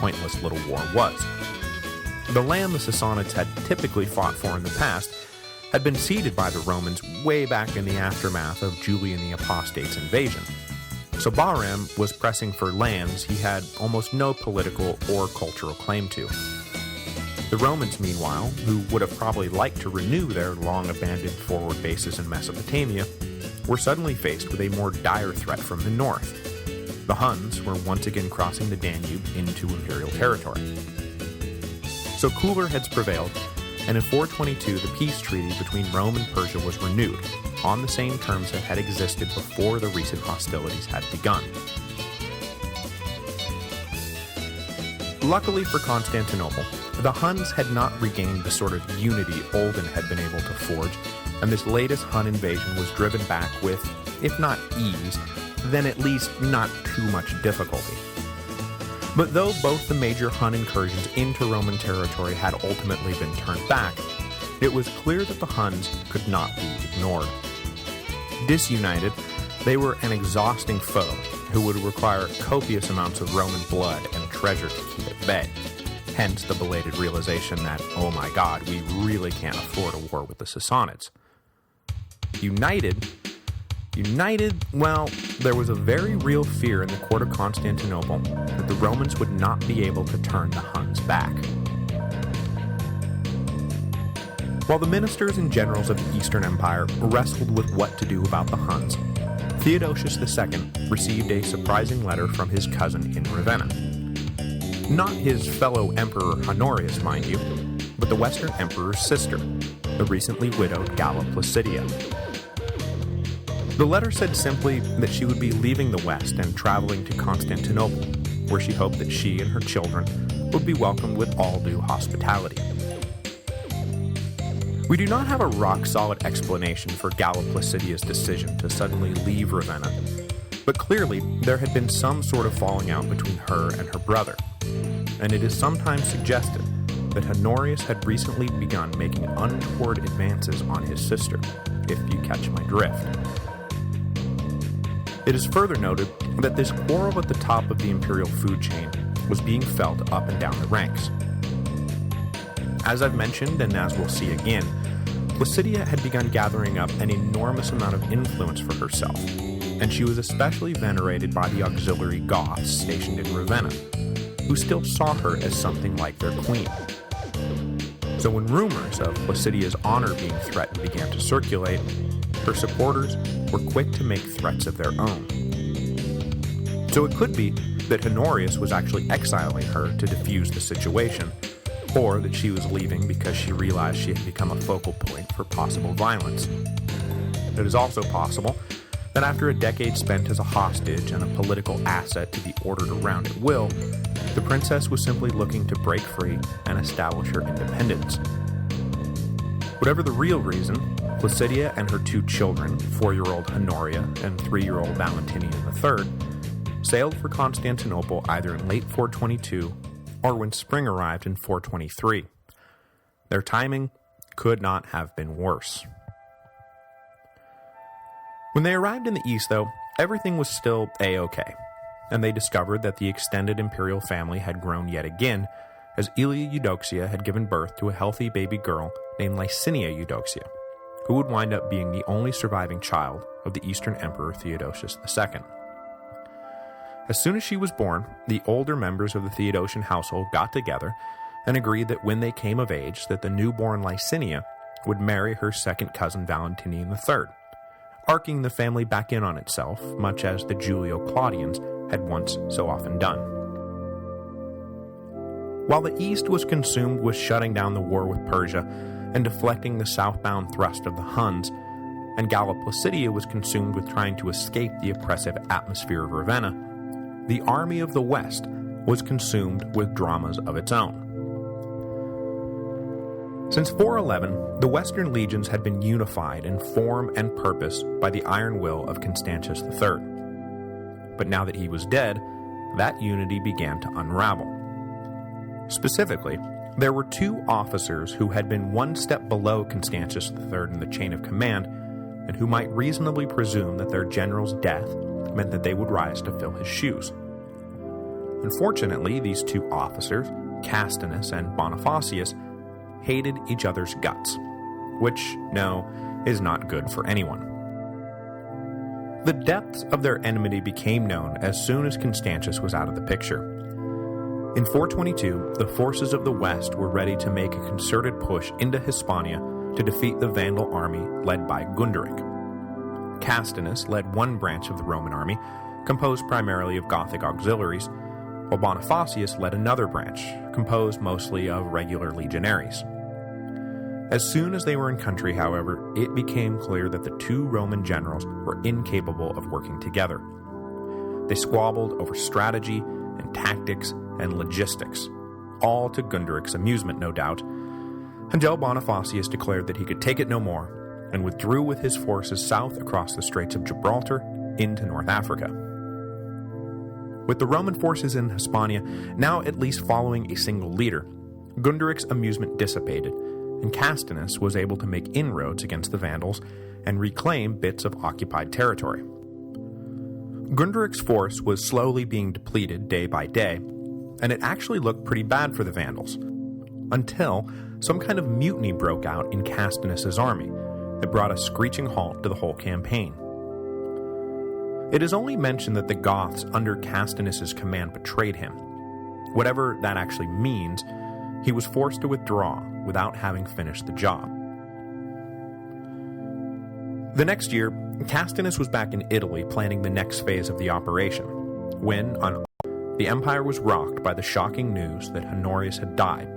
pointless little war was. The land the Sassanids had typically fought for in the past had been ceded by the Romans way back in the aftermath of Julian the Apostate's invasion, so Bahram was pressing for lands he had almost no political or cultural claim to. The Romans, meanwhile, who would have probably liked to renew their long-abandoned forward bases in Mesopotamia, were suddenly faced with a more dire threat from the north. The Huns were once again crossing the Danube into imperial territory. So cooler heads prevailed, and in 422 the peace treaty between Rome and Persia was renewed, on the same terms that had existed before the recent hostilities had begun. Luckily for Constantinople, the Huns had not regained the sort of unity Olden had been able to forge, and this latest Hun invasion was driven back with, if not ease, then at least not too much difficulty. But though both the major Hun incursions into Roman territory had ultimately been turned back, it was clear that the Huns could not be ignored. Disunited, they were an exhausting foe who would require copious amounts of Roman blood and treasure to keep at bay. Hence the belated realization that, oh my god, we really can't afford a war with the Sassanids. United, well, there was a very real fear in the court of Constantinople that the Romans would not be able to turn the Huns back. While the ministers and generals of the Eastern Empire wrestled with what to do about the Huns, Theodosius II received a surprising letter from his cousin in Ravenna. Not his fellow emperor Honorius, mind you, but the Western Emperor's sister, the recently widowed Galla Placidia. The letter said simply that she would be leaving the West and traveling to Constantinople, where she hoped that she and her children would be welcomed with all due hospitality. We do not have a rock-solid explanation for Galla Placidia's decision to suddenly leave Ravenna, but clearly there had been some sort of falling out between her and her brother, and it is sometimes suggested that Honorius had recently begun making untoward advances on his sister, if you catch my drift. It is further noted that this quarrel at the top of the imperial food chain was being felt up and down the ranks. As I've mentioned, and as we'll see again, Placidia had begun gathering up an enormous amount of influence for herself, and she was especially venerated by the auxiliary Goths stationed in Ravenna, who still saw her as something like their queen. So when rumors of Placidia's honor being threatened began to circulate, her supporters were quick to make threats of their own. So it could be that Honorius was actually exiling her to defuse the situation, or that she was leaving because she realized she had become a focal point for possible violence. It is also possible that after a decade spent as a hostage and a political asset to be ordered around at will, the princess was simply looking to break free and establish her independence. Whatever the real reason, Placidia and her two children, 4-year-old Honoria and 3-year-old Valentinian III, sailed for Constantinople either in late 422 or when spring arrived in 423. Their timing could not have been worse. When they arrived in the east, though, everything was still a-okay, and they discovered that the extended imperial family had grown yet again, as Aelia Eudoxia had given birth to a healthy baby girl named Licinia Eudoxia, who would wind up being the only surviving child of the Eastern Emperor Theodosius II. As soon as she was born, the older members of the Theodosian household got together and agreed that when they came of age that the newborn Licinia would marry her second cousin Valentinian III, arcing the family back in on itself, much as the Julio-Claudians had once so often done. While the East was consumed with shutting down the war with Persia and deflecting the southbound thrust of the Huns, and Galla Placidia was consumed with trying to escape the oppressive atmosphere of Ravenna, the army of the West was consumed with dramas of its own. Since 411, the Western legions had been unified in form and purpose by the iron will of Constantius III. But now that he was dead, that unity began to unravel. Specifically, there were two officers who had been one step below Constantius III in the chain of command, and who might reasonably presume that their general's death meant that they would rise to fill his shoes. Unfortunately, these two officers, Castinus and Bonifacius, hated each other's guts, which, no, is not good for anyone. The depths of their enmity became known as soon as Constantius was out of the picture. In 422, the forces of the West were ready to make a concerted push into Hispania to defeat the Vandal army led by Gunderic. Castinus led one branch of the Roman army, composed primarily of Gothic auxiliaries, while Bonifacius led another branch, composed mostly of regular legionaries. As soon as they were in country, however, it became clear that the two Roman generals were incapable of working together. They squabbled over strategy and tactics and logistics, all to Gunderic's amusement, no doubt, until Bonifacius declared that he could take it no more and withdrew with his forces south across the Straits of Gibraltar into North Africa. With the Roman forces in Hispania now at least following a single leader, Gunderic's amusement dissipated, and Castinus was able to make inroads against the Vandals and reclaim bits of occupied territory. Gunderic's force was slowly being depleted day by day, and it actually looked pretty bad for the Vandals, until some kind of mutiny broke out in Castinus's army that brought a screeching halt to the whole campaign. It is only mentioned that the Goths under Castinus's command betrayed him. Whatever that actually means, he was forced to withdraw without having finished the job. The next year, Castinus was back in Italy planning the next phase of the operation, when, the empire was rocked by the shocking news that Honorius had died,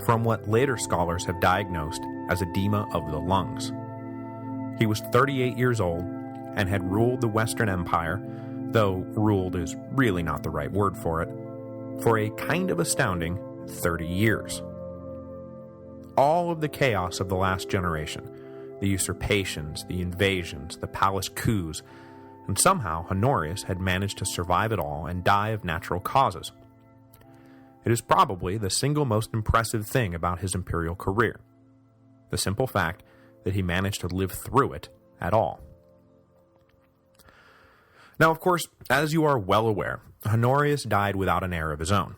from what later scholars have diagnosed as edema of the lungs. He was 38 years old, and had ruled the Western Empire, though ruled is really not the right word for it, for a kind of astounding 30 years. All of the chaos of the last generation, the usurpations, the invasions, the palace coups, and somehow Honorius had managed to survive it all and die of natural causes. It is probably the single most impressive thing about his imperial career, the simple fact that he managed to live through it at all. Now, of course, as you are well aware, Honorius died without an heir of his own,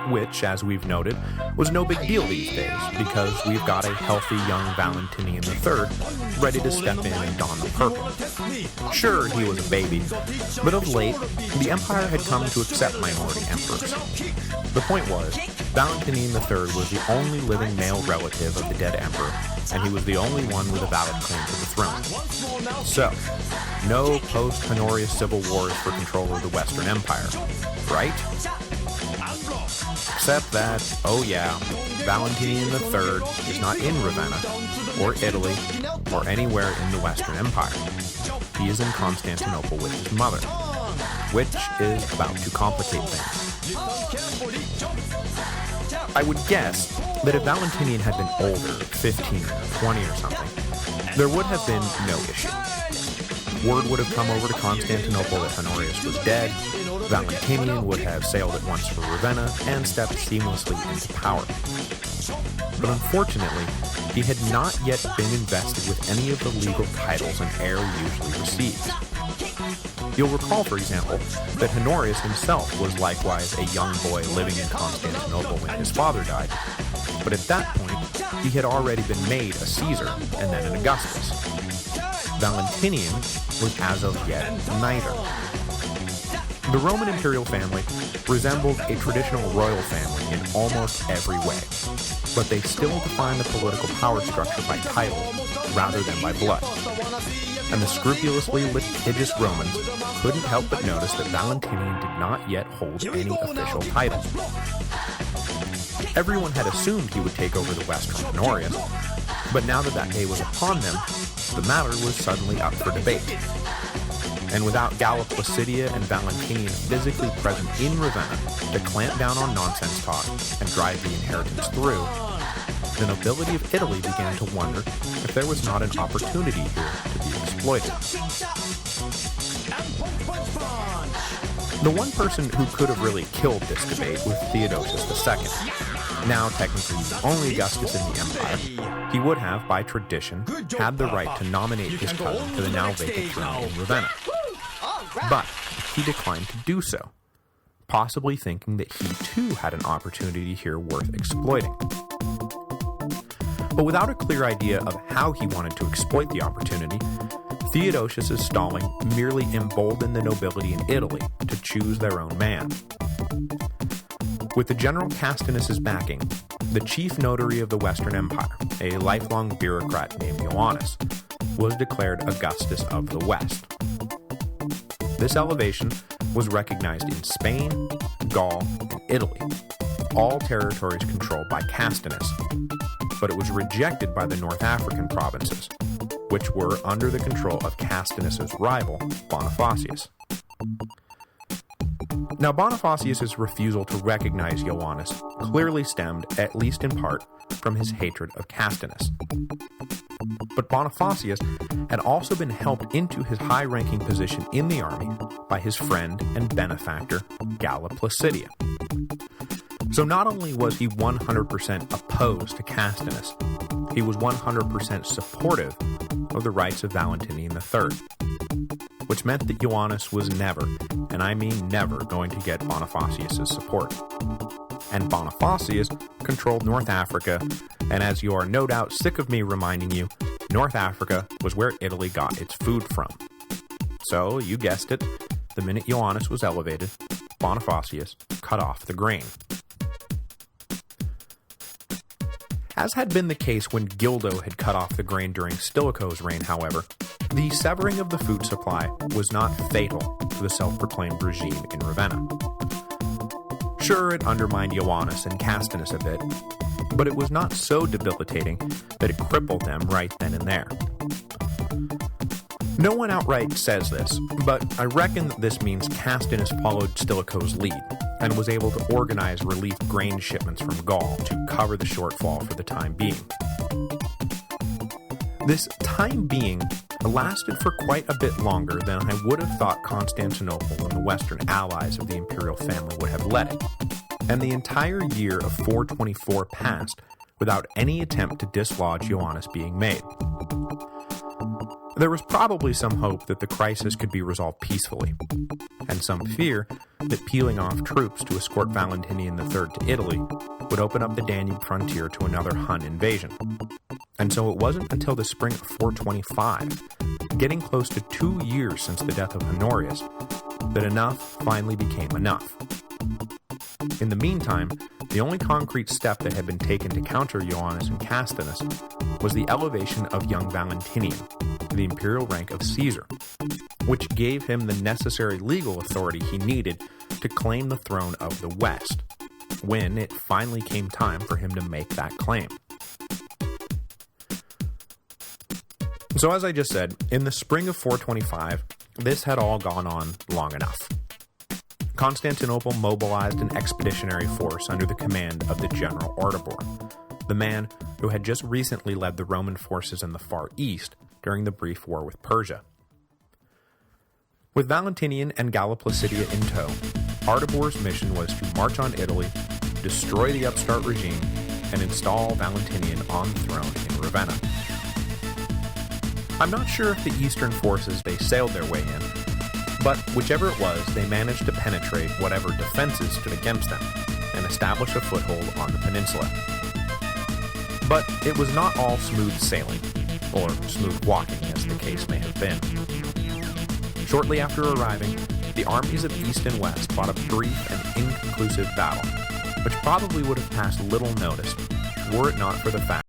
which, as we've noted, was no big deal these days, because we've got a healthy young Valentinian III ready to step in and don the purple. Sure, he was a baby, but of late, the Empire had come to accept minority emperors. The point was, Valentinian III was the only living male relative of the dead emperor, and he was the only one with a valid claim to the throne. So, no post-Honorius civil wars for control of the Western Empire, right? Except that, oh yeah, Valentinian III is not in Ravenna, or Italy, or anywhere in the Western Empire. He is in Constantinople with his mother, which is about to complicate things. I would guess that if Valentinian had been older, 15 or 20 or something, there would have been no issue. Word would have come over to Constantinople that Honorius was dead, Valentinian would have sailed at once for Ravenna and stepped seamlessly into power. But unfortunately, he had not yet been invested with any of the legal titles an heir usually receives. You'll recall, for example, that Honorius himself was likewise a young boy living in Constantinople when his father died, but at that point, he had already been made a Caesar and then an Augustus. Valentinian was as of yet neither. The Roman imperial family resembled a traditional royal family in almost every way, but they still defined the political power structure by title rather than by blood. And the scrupulously litigious Romans couldn't help but notice that Valentinian did not yet hold any official title. Everyone had assumed he would take over the West from Honorius, but now that day was upon them, the matter was suddenly up for debate. And without Galla Placidia and Valentinian physically present in Ravenna to clamp down on nonsense talk and drive the inheritance through, the nobility of Italy began to wonder if there was not an opportunity here to be exploited. The one person who could have really killed this debate was Theodosius II. Now technically the only Augustus in the empire, he would have, by tradition, had the right to nominate his cousin to the now vacant throne in Ravenna. But he declined to do so, possibly thinking that he too had an opportunity here worth exploiting. But without a clear idea of how he wanted to exploit the opportunity, Theodosius' stalling merely emboldened the nobility in Italy to choose their own man. With the general Castinus' backing, the chief notary of the Western Empire, a lifelong bureaucrat named Ioannis, was declared Augustus of the West. This elevation was recognized in Spain, Gaul, and Italy, all territories controlled by Castinus, but it was rejected by the North African provinces, which were under the control of Castinus' rival, Bonifacius. Now, Bonifacius' refusal to recognize Ioannis clearly stemmed, at least in part, from his hatred of Castinus. But Bonifacius had also been helped into his high-ranking position in the army by his friend and benefactor, Galla Placidia. So not only was he 100% opposed to Castinus, he was 100% supportive of the rights of Valentinian III, which meant that Ioannis was never, and I mean never, going to get Bonifacius' support. And Bonifacius controlled North Africa, and as you are no doubt sick of me reminding you, North Africa was where Italy got its food from. So, you guessed it, the minute Ioannis was elevated, Bonifacius cut off the grain. As had been the case when Gildo had cut off the grain during Stilicho's reign, however, the severing of the food supply was not fatal to the self-proclaimed regime in Ravenna. Sure, it undermined Ioannis and Castinus a bit, but it was not so debilitating that it crippled them right then and there. No one outright says this, but I reckon that this means Castinus followed Stilicho's lead, and was able to organize relief grain shipments from Gaul to cover the shortfall for the time being. This time being lasted for quite a bit longer than I would have thought Constantinople and the Western allies of the imperial family would have let it, and the entire year of 424 passed without any attempt to dislodge Ioannis being made. There was probably some hope that the crisis could be resolved peacefully, and some fear that peeling off troops to escort Valentinian III to Italy would open up the Danube frontier to another Hun invasion. And so it wasn't until the spring of 425, getting close to 2 years since the death of Honorius, that enough finally became enough. In the meantime, the only concrete step that had been taken to counter Ioannis and Castinus was the elevation of young Valentinian to the imperial rank of Caesar, which gave him the necessary legal authority he needed to claim the throne of the West, when it finally came time for him to make that claim. So as I just said, in the spring of 425, this had all gone on long enough. Constantinople mobilized an expeditionary force under the command of the General Ardabur, the man who had just recently led the Roman forces in the Far East during the brief war with Persia. With Valentinian and Galla Placidia in tow, Ardabur's mission was to march on Italy, destroy the upstart regime, and install Valentinian on the throne in Ravenna. I'm not sure if the eastern forces they sailed their way in, but whichever it was, they managed to penetrate whatever defenses stood against them, and establish a foothold on the peninsula. But it was not all smooth sailing, or smooth walking as the case may have been. Shortly after arriving, the armies of East and West fought a brief and inconclusive battle, which probably would have passed little noticed, were it not for the fact